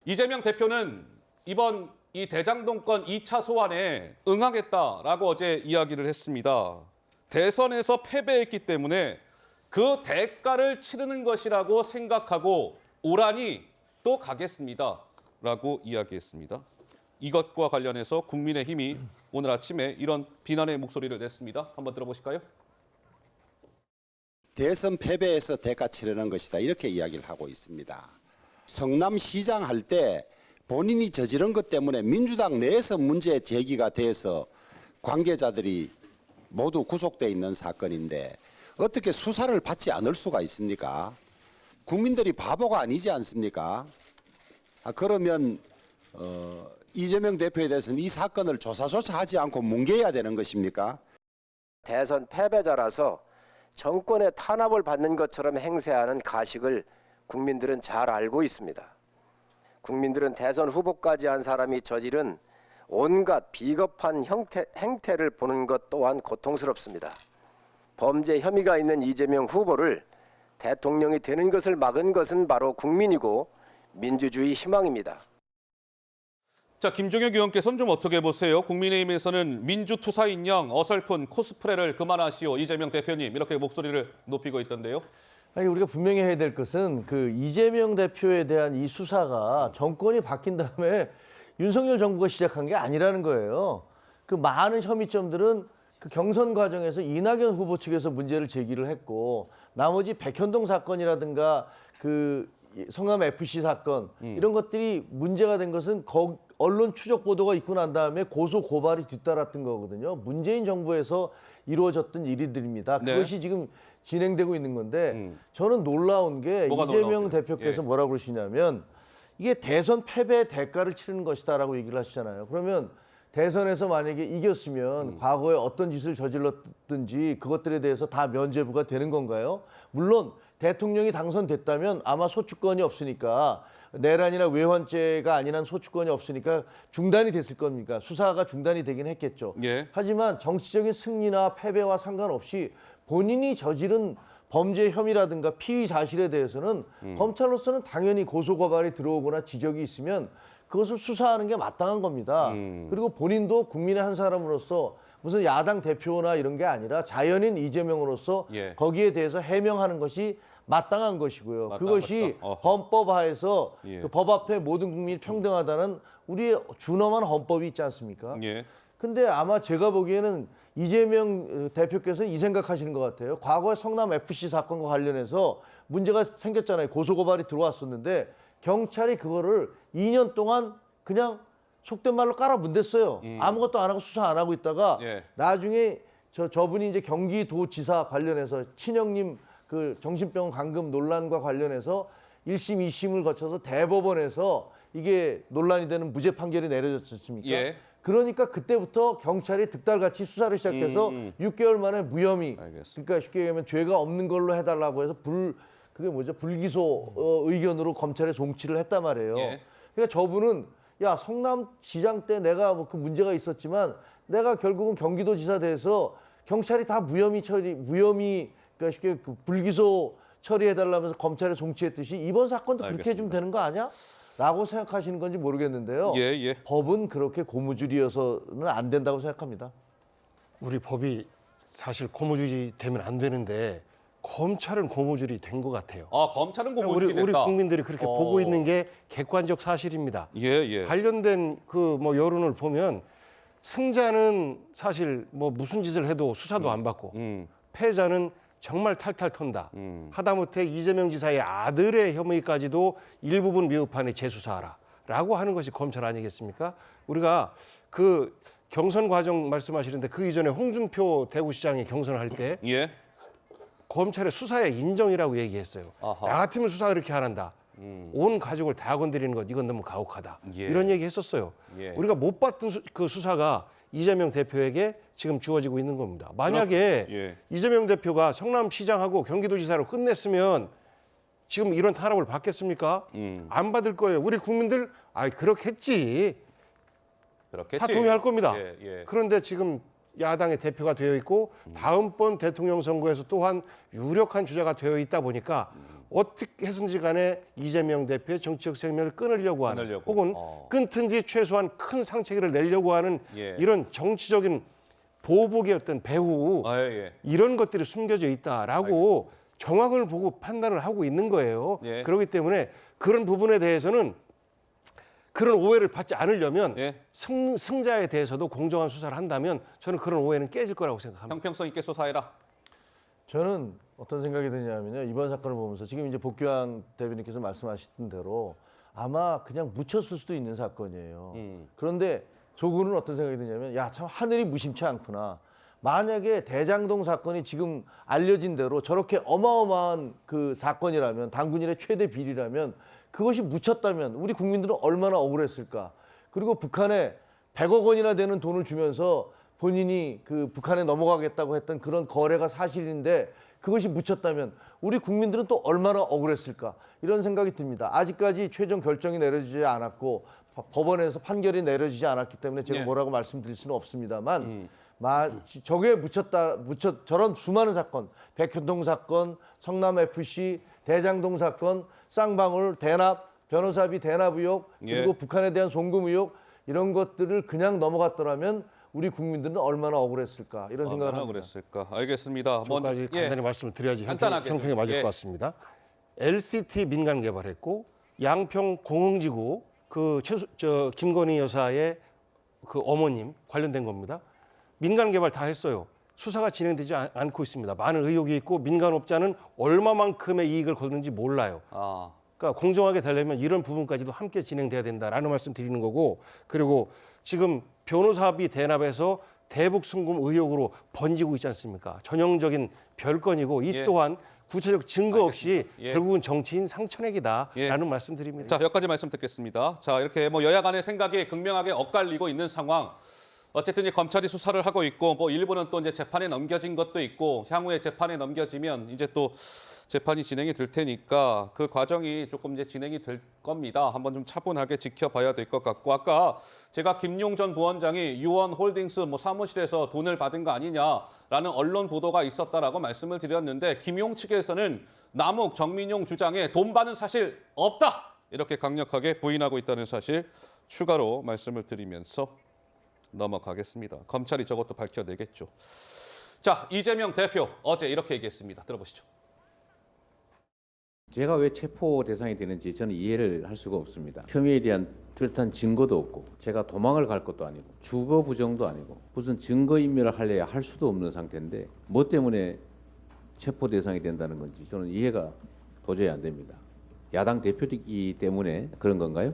이재명 대표는 이번 이 대장동권 2차 소환에 응하겠다라고 어제 이야기를 했습니다. 대선에서 패배했기 때문에 그 대가를 치르는 것이라고 생각하고 오라니 또 가겠습니다라고 이야기했습니다. 이것과 관련해서 국민의힘이 오늘 아침에 이런 비난의 목소리를 냈습니다. 한번 들어보실까요? 대선 패배에서 대가 치르는 것이다 이렇게 이야기를 하고 있습니다. 성남시장 할 때 본인이 저지른 것 때문에 민주당 내에서 문제 제기가 돼서 관계자들이 모두 구속돼 있는 사건인데 어떻게 수사를 받지 않을 수가 있습니까? 국민들이 바보가 아니지 않습니까? 그러면 이재명 대표에 대해서는 이 사건을 조사조차 하지 않고 뭉개야 되는 것입니까? 대선 패배자라서 정권의 탄압을 받는 것처럼 행세하는 가식을 국민들은 잘 알고 있습니다. 국민들은 대선 후보까지 한 사람이 저지른 온갖 비겁한 행태를 보는 것 또한 고통스럽습니다. 범죄 혐의가 있는 이재명 후보를 대통령이 되는 것을 막은 것은 바로 국민이고 민주주의 희망입니다. 자, 김종혁 의원께서는 좀 어떻게 보세요? 국민의힘에서는 민주투사인 양 어설픈 코스프레를 그만하시오. 이재명 대표님 이렇게 목소리를 높이고 있던데요. 아니, 우리가 분명히 해야 될 것은 그 이재명 대표에 대한 이 수사가 정권이 바뀐 다음에 윤석열 정부가 시작한 게 아니라는 거예요. 그 많은 혐의점들은 그 경선 과정에서 이낙연 후보 측에서 문제를 제기를 했고 나머지 백현동 사건이라든가 그 성남 FC 사건 이런 것들이 문제가 된 것은 언론 추적 보도가 있고 난 다음에 고소 고발이 뒤따랐던 거거든요. 문재인 정부에서 이루어졌던 일들입니다. 네. 그것이 지금 진행되고 있는 건데 저는 놀라운 게 이재명 놀라우세요? 대표께서 뭐라고 그러시냐면 이게 대선 패배의 대가를 치르는 것이다라고 얘기를 하시잖아요. 그러면 대선에서 만약에 이겼으면 과거에 어떤 짓을 저질렀든지 그것들에 대해서 다 면죄부가 되는 건가요? 물론 대통령이 당선됐다면 아마 소추권이 없으니까 내란이나 외환죄가 아닌 한 소추권이 없으니까 중단이 됐을 겁니까? 수사가 중단이 되긴 했겠죠. 예. 하지만 정치적인 승리나 패배와 상관없이 본인이 저지른 범죄 혐의라든가 피의 사실에 대해서는 검찰로서는 당연히 고소고발이 들어오거나 지적이 있으면 그것을 수사하는 게 마땅한 겁니다. 그리고 본인도 국민의 한 사람으로서 무슨 야당 대표나 이런 게 아니라 자연인 이재명으로서 예. 거기에 대해서 해명하는 것이 마땅한 것이고요. 마땅한 그것이 것이다. 어허. 헌법하에서 예. 그 법 앞에 모든 국민이 평등하다는 우리의 준엄한 헌법이 있지 않습니까? 예. 근데 아마 제가 보기에는 이재명 대표께서는 이 생각하시는 것 같아요. 과거에 성남 FC 사건과 관련해서 문제가 생겼잖아요. 고소고발이 들어왔었는데 경찰이 그거를 2년 동안 그냥 속된 말로 깔아문댔어요. 아무것도 안 하고 수사 안 하고 있다가 예. 나중에 저분이 이제 경기도지사 관련해서 친형님 그 정신병원 감금 논란과 관련해서 1심, 2심을 거쳐서 대법원에서 이게 논란이 되는 무죄 판결이 내려졌지 않습니까? 예. 그러니까 그때부터 경찰이 득달같이 수사를 시작해서 6개월 만에 무혐의, 알겠습니다. 그러니까 쉽게 얘기하면 죄가 없는 걸로 해달라고 해서 그게 뭐죠? 불기소 의견으로 검찰에 송치를 했단 말이에요. 예. 그러니까 저분은 야 성남시장 때 내가 뭐 그 문제가 있었지만 내가 결국은 경기도지사 돼서 경찰이 다 그러니까 쉽게 그 불기소 처리해달라면서 검찰에 송치했듯이 이번 사건도 그렇게 해주면 되는 거 아니야? 라고 생각하시는 건지 모르겠는데요. 예, 예. 법은 그렇게 고무줄이어서는 안 된다고 생각합니다. 우리 법이 사실 고무줄이 되면 안 되는데 검찰은 고무줄이 된 것 같아요. 아, 검찰은 고무줄이 우리 됐다. 국민들이 그렇게 보고 있는 게 객관적 사실입니다. 예, 예. 관련된 그 뭐 여론을 보면 승자는 사실 뭐 무슨 짓을 해도 수사도 안 받고 패자는 정말 탈탈 턴다. 하다못해 이재명 지사의 아들의 혐의까지도 일부분 미흡하니 재수사하라라고 하는 것이 검찰 아니겠습니까? 우리가 그 경선 과정 말씀하시는데 그 이전에 홍준표 대구시장이 경선을 할 때 예. 검찰의 수사의 인정이라고 얘기했어요. 아하. 나 같으면 수사 그렇게 안 한다. 온 가족을 다 건드리는 것 이건 너무 가혹하다. 예. 이런 얘기 했었어요. 예. 우리가 못 봤던 그 수사가 이재명 대표에게 지금 주어지고 있는 겁니다. 만약에 예. 이재명 대표가 성남시장하고 경기도지사로 끝냈으면 지금 이런 탄압을 받겠습니까? 안 받을 거예요. 우리 국민들 그렇겠지. 그렇겠지. 다 동의할 겁니다. 예, 예. 그런데 지금 야당의 대표가 되어 있고 다음번 대통령 선거에서 또한 유력한 주자가 되어 있다 보니까 어떻게 해서든지 간에 이재명 대표의 정치적 생명을 끊으려고 하는 끊으려고. 혹은 끊든지 최소한 큰 상처기를 내려고 하는 예. 이런 정치적인 보복의 어떤 배후 아, 예. 이런 것들이 숨겨져 있다라고 정황을 보고 판단을 하고 있는 거예요. 예. 그렇기 때문에 그런 부분에 대해서는 그런 오해를 받지 않으려면 예. 승자에 대해서도 공정한 수사를 한다면 저는 그런 오해는 깨질 거라고 생각합니다. 형평성 있게 수사해라. 저는 어떤 생각이 드냐면요. 이번 사건을 보면서 지금 이제 복귀환 대변인께서 말씀하셨던 대로 아마 그냥 묻혔을 수도 있는 사건이에요. 그런데 조구는 어떤 생각이 드냐면 야, 참 하늘이 무심치 않구나. 만약에 대장동 사건이 지금 알려진 대로 저렇게 어마어마한 그 사건이라면 당군일의 최대 비리라면 그것이 묻혔다면 우리 국민들은 얼마나 억울했을까. 그리고 북한에 100억 원이나 되는 돈을 주면서 본인이 그 북한에 넘어가겠다고 했던 그런 거래가 사실인데 그것이 묻혔다면 우리 국민들은 또 얼마나 억울했을까. 이런 생각이 듭니다. 아직까지 최종 결정이 내려지지 않았고 법원에서 판결이 내려지지 않았기 때문에 제가 네. 뭐라고 말씀드릴 수는 없습니다만 저게 저런 수많은 사건, 백현동 사건, 성남 FC, 대장동 사건, 쌍방울 대납, 변호사비 대납 의혹, 그리고 예. 북한에 대한 송금 의혹 이런 것들을 그냥 넘어갔더라면 우리 국민들은 얼마나 억울했을까 이런 생각을 얼마나 합니다. 그랬을까. 알겠습니다. 저까지 예. 간단히 말씀을 드려야지 간단하게 형평이 좀. 맞을 예. 것 같습니다. LCT 민간 개발했고 양평 공흥지구 김건희 여사의 그 어머님 관련된 겁니다. 민간 개발 다 했어요. 수사가 진행되지 않고 있습니다. 많은 의혹이 있고 민간업자는 얼마만큼의 이익을 거두는지 몰라요. 아, 그러니까 공정하게 되려면 이런 부분까지도 함께 진행돼야 된다라는 말씀 드리는 거고 그리고 지금 변호사비 대납에서 대북 송금 의혹으로 번지고 있지 않습니까? 전형적인 별건이고 이 예. 또한 구체적 증거 없이 예. 결국은 정치인 상처내기다라는 예. 말씀드립니다. 자, 여기까지 말씀 듣겠습니다. 자, 이렇게 뭐 여야 간의 생각이 극명하게 엇갈리고 있는 상황. 어쨌든 이 검찰이 수사를 하고 있고 뭐 일부는 또 이제 재판에 넘겨진 것도 있고 향후에 재판에 넘겨지면 이제 또 재판이 진행이 될 테니까 그 과정이 조금 이제 진행이 될 겁니다. 한번 좀 차분하게 지켜봐야 될 것 같고 아까 제가 김용 전 부원장이 유원홀딩스 뭐 사무실에서 돈을 받은 거 아니냐라는 언론 보도가 있었다라고 말씀을 드렸는데 김용 측에서는 남욱 정민용 주장에 돈 받은 사실 없다 이렇게 강력하게 부인하고 있다는 사실 추가로 말씀을 드리면서 넘어가겠습니다. 검찰이 저것도 밝혀내겠죠. 자, 이재명 대표 어제 이렇게 얘기했습니다. 들어보시죠. 제가 왜 체포 대상이 되는지 저는 이해를 할 수가 없습니다. 혐의에 대한 뚜렷한 증거도 없고 제가 도망을 갈 것도 아니고 주거 부정도 아니고 무슨 증거인멸을 하려야 할 수도 없는 상태인데 뭐 때문에 체포 대상이 된다는 건지 저는 이해가 도저히 안 됩니다. 야당 대표이기 때문에 그런 건가요?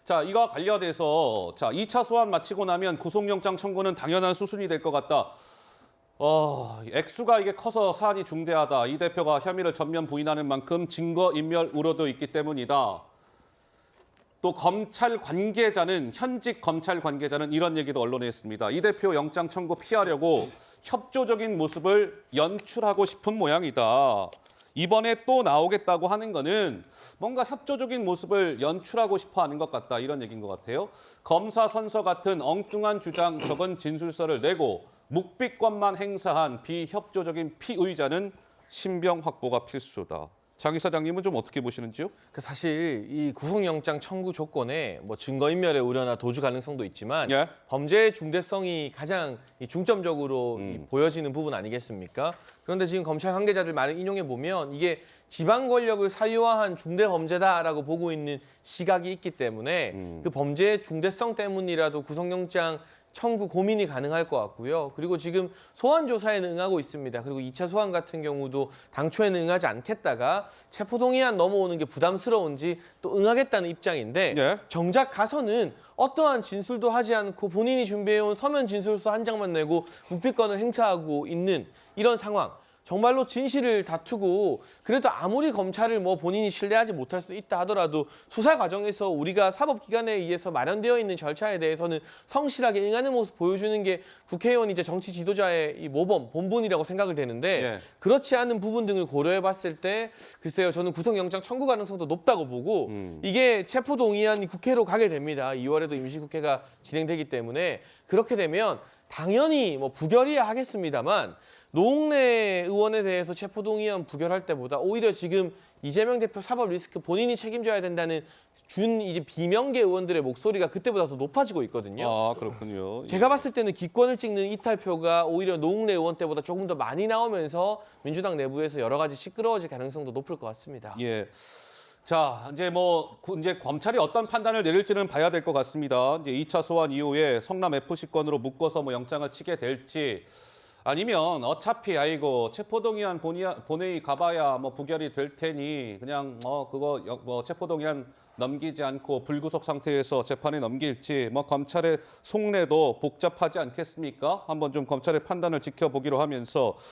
자, 이와 관련해서 자, 2차 소환 마치고 나면 구속영장 청구는 당연한 수순이 될 것 같다. 액수가 이게 커서 사안이 중대하다. 이 대표가 혐의를 전면 부인하는 만큼 증거인멸 우려도 있기 때문이다. 또 검찰 관계자는 현직 검찰 관계자는 이런 얘기도 언론에 했습니다. 이 대표 영장 청구 피하려고 협조적인 모습을 연출하고 싶은 모양이다. 이번에 또 나오겠다고 하는 거는 뭔가 협조적인 모습을 연출하고 싶어 하는 것 같다. 이런 얘기인 것 같아요. 검사 선서 같은 엉뚱한 주장 적은 진술서를 내고 묵비권만 행사한 비협조적인 피의자는 신병 확보가 필수다. 장 이사장님은 좀 어떻게 보시는지요? 사실 이 구속영장 청구 조건에 뭐 증거인멸의 우려나 도주 가능성도 있지만 예. 범죄의 중대성이 가장 이 중점적으로 이 보여지는 부분 아니겠습니까? 그런데 지금 검찰 관계자들 말을 인용해 보면 이게 지방 권력을 사유화한 중대 범죄다라고 보고 있는 시각이 있기 때문에 그 범죄의 중대성 때문이라도 구속영장 청구 고민이 가능할 것 같고요. 그리고 지금 소환 조사에는 응하고 있습니다. 그리고 2차 소환 같은 경우도 당초에는 응하지 않겠다가 체포동의안 넘어오는 게 부담스러운지 또 응하겠다는 입장인데 예. 정작 가서는 어떠한 진술도 하지 않고 본인이 준비해온 서면 진술서 한 장만 내고 묵비권을 행사하고 있는 이런 상황. 정말로 진실을 다투고 그래도 아무리 검찰을 뭐 본인이 신뢰하지 못할 수 있다 하더라도 수사 과정에서 우리가 사법기관에 의해서 마련되어 있는 절차에 대해서는 성실하게 응하는 모습 보여주는 게 국회의원 이제 정치 지도자의 이 모범, 본분이라고 생각을 되는데 예. 그렇지 않은 부분 등을 고려해 봤을 때 글쎄요 저는 구속영장 청구 가능성도 높다고 보고 이게 체포동의안이 국회로 가게 됩니다. 2월에도 임시국회가 진행되기 때문에 그렇게 되면 당연히 뭐 부결이야 하겠습니다만 노웅래 의원에 대해서 체포동의안 부결할 때보다 오히려 지금 이재명 대표 사법 리스크 본인이 책임져야 된다는 이제 비명계 의원들의 목소리가 그때보다 더 높아지고 있거든요. 아, 그렇군요. 제가 봤을 때는 기권을 찍는 이탈표가 오히려 노웅래 의원 때보다 조금 더 많이 나오면서 민주당 내부에서 여러 가지 시끄러워질 가능성도 높을 것 같습니다. 예. 자, 이제 검찰이 어떤 판단을 내릴지는 봐야 될 것 같습니다. 이제 2차 소환 이후에 성남 FC 건으로 묶어서 영장을 치게 될지 아니면 어차피 체포동의안 본회의 가봐야 부결이 될 테니 그냥 체포동의안 넘기지 않고 불구속 상태에서 재판에 넘길지 검찰의 속내도 복잡하지 않겠습니까? 한번 좀 검찰의 판단을 지켜보기로 하면서